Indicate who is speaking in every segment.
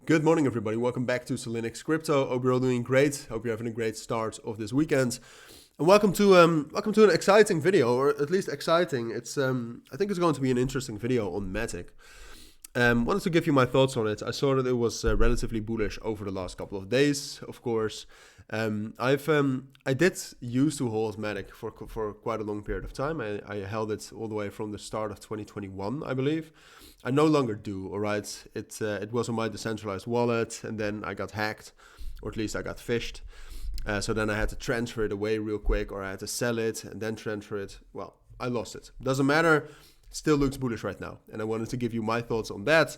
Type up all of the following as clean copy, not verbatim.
Speaker 1: Good morning, everybody. Welcome back to Cilinix Crypto. Hope you're all doing great. Hope you're having a great start of this weekend. And welcome to an exciting video, or at least exciting. I think it's going to be an interesting video on Matic. Wanted to give you my thoughts on it. I saw that it was relatively bullish over the last couple of days. Of course, I did used to hold Matic for quite a long period of time. I held it all the way from the start of 2021, I believe. I no longer do. All right, it was on my decentralized wallet, and then I got hacked, or at least I got phished. So then I had to transfer it away real quick, or I had to sell it and then transfer it. Well, I lost it. Doesn't matter. Still looks bullish right now. And I wanted to give you my thoughts on that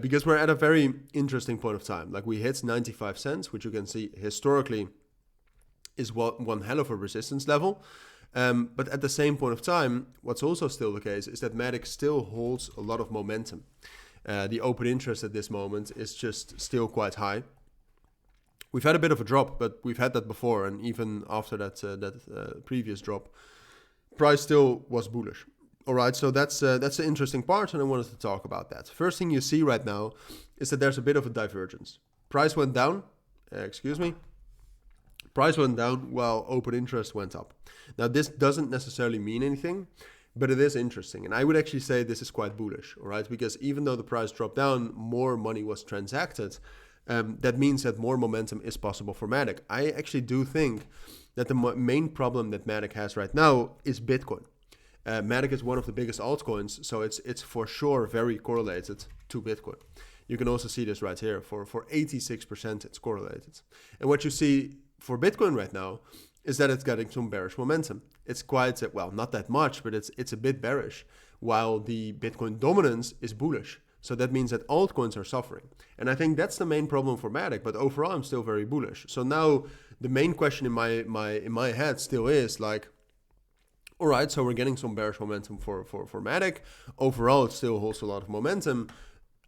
Speaker 1: because we're at a very interesting point of time. Like, we hit 95 cents, which you can see historically is one hell of a resistance level. But at the same point of time, what's also still the case is that Matic still holds a lot of momentum. The open interest at this moment is just still quite high. We've had a bit of a drop, but we've had that before, and even after that previous drop, price still was bullish. All right, so that's the interesting part, and I wanted to talk about that. First thing you see right now is that there's a bit of a divergence. Price went down, Price went down while open interest went up. Now, this doesn't necessarily mean anything, but it is interesting. And I would actually say this is quite bullish, all right? Because even though the price dropped down, more money was transacted. That means that more momentum is possible for Matic. I actually do think that the main problem that Matic has right now is Bitcoin. Matic is one of the biggest altcoins, so it's for sure very correlated to Bitcoin. You can also see this right here. For 86%, it's correlated. And what you see for Bitcoin right now is that it's getting some bearish momentum. It's quite, well, not that much, but it's a bit bearish, while the Bitcoin dominance is bullish. So that means that altcoins are suffering. And I think that's the main problem for Matic, but overall I'm still very bullish. So now the main question in my head still is like, all right, so we're getting some bearish momentum for Matic. Overall, it still holds a lot of momentum.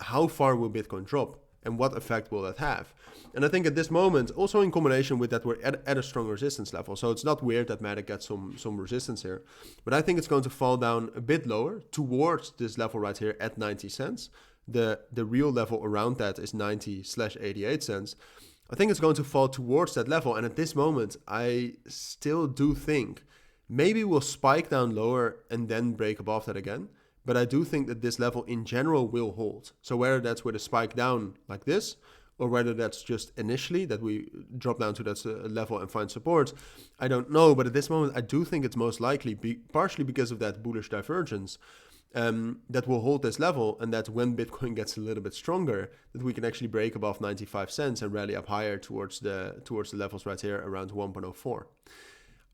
Speaker 1: How far will Bitcoin drop? And what effect will that have? And I think at this moment, also in combination with that, we're at a strong resistance level. So it's not weird that Matic gets some resistance here. But I think it's going to fall down a bit lower towards this level right here at 90 cents. The real level around that is 90/88 cents. I think it's going to fall towards that level. And at this moment, I still do think maybe we'll spike down lower and then break above that again. But I do think that this level in general will hold. So whether that's with a spike down like this, or whether that's just initially that we drop down to that level and find support, I don't know. But at this moment, I do think it's most likely, partially because of that bullish divergence, that will hold this level, and that when Bitcoin gets a little bit stronger, that we can actually break above 95 cents and rally up higher towards the levels right here around 1.04.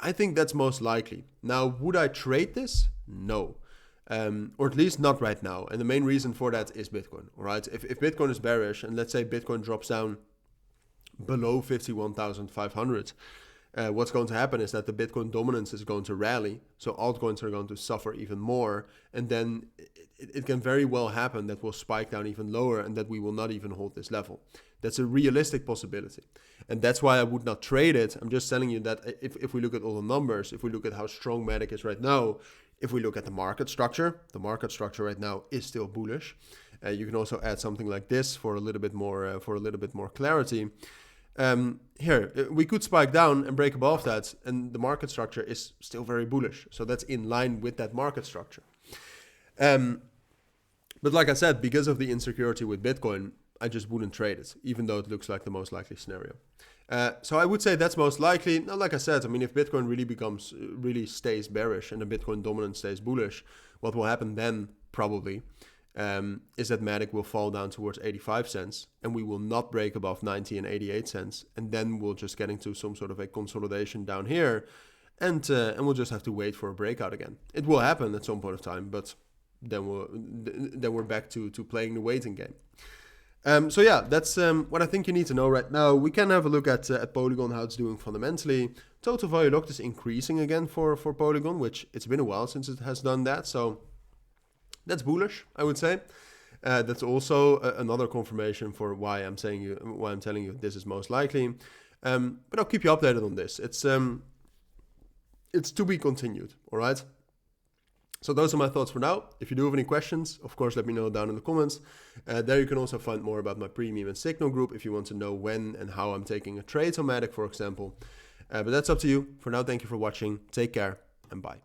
Speaker 1: I think that's most likely. Now, would I trade this? No. Or at least not right now. And the main reason for that is Bitcoin. All right. If Bitcoin is bearish, and let's say Bitcoin drops down below 51,500, what's going to happen is that the Bitcoin dominance is going to rally. So altcoins are going to suffer even more. And then it can very well happen that we'll spike down even lower and that we will not even hold this level. That's a realistic possibility. And that's why I would not trade it. I'm just telling you that if we look at all the numbers, if we look at how strong Matic is right now, if we look at the market structure right now is still bullish. You can also add something like this for a little bit more clarity. Here we could spike down and break above that, and the market structure is still very bullish. So that's in line with that market structure. But like I said, because of the insecurity with Bitcoin, I just wouldn't trade it, even though it looks like the most likely scenario. So I would say that's most likely. Now, like I said, I mean, if Bitcoin really stays bearish and the Bitcoin dominance stays bullish, what will happen then probably is that Matic will fall down towards 85 cents and we will not break above 90 and 88 cents. And then we'll just get into some sort of a consolidation down here, and we'll just have to wait for a breakout again. It will happen at some point of time, but then we're back to playing the waiting game. So yeah, that's what I think you need to know right now. We can have a look at Polygon, how it's doing fundamentally. Total value locked is increasing again for Polygon, which it's been a while since it has done that. So that's bullish, I would say. That's also another confirmation for why I'm telling you this is most likely. But I'll keep you updated on this. It's to be continued. All right. So those are my thoughts for now. If you do have any questions, of course, let me know down in the comments. There you can also find more about my premium and signal group if you want to know when and how I'm taking a trade on Matic, for example. But that's up to you. For now, thank you for watching. Take care and bye.